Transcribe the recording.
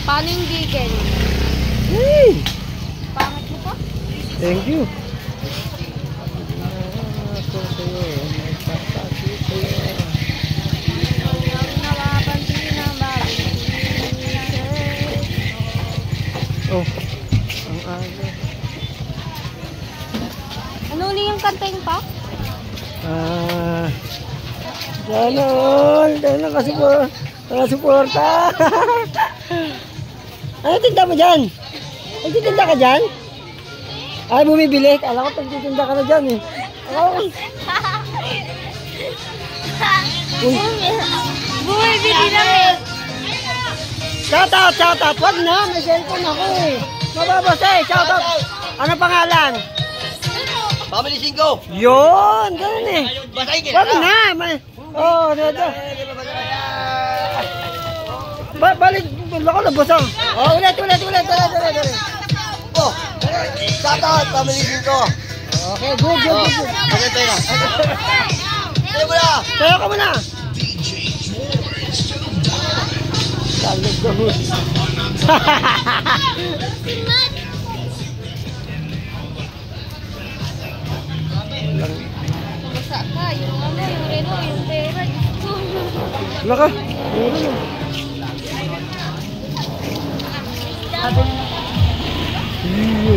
Paano yung bigel? Hey! Pangit mo pa? Thank you. Oh, ang aga. Ano uli yung kanta yung pa? Sana all. Dahil nakasuporta. Ano tinda mo dyan? Nagtitinda ka dyan? Ay, bumibili. Kala ko nagtitinda ka na dyan eh. Bumibili namin. Shout out. Wag na, may cellphone ako eh. Mababasa eh, shout out. Ano pangalan? Family 5. Yun, ganun eh. Basahin ka Wag na, may... Oh, dito. Balik, ako nabasa. Oh, ulit. Oh, shout out Family 5. Okay, good. Okay, tayo na. Tayo mo na. Sayo ka muna. Talog ka mo. Basa ka, yung ano, yung reno, yung pera. Laka. Iya.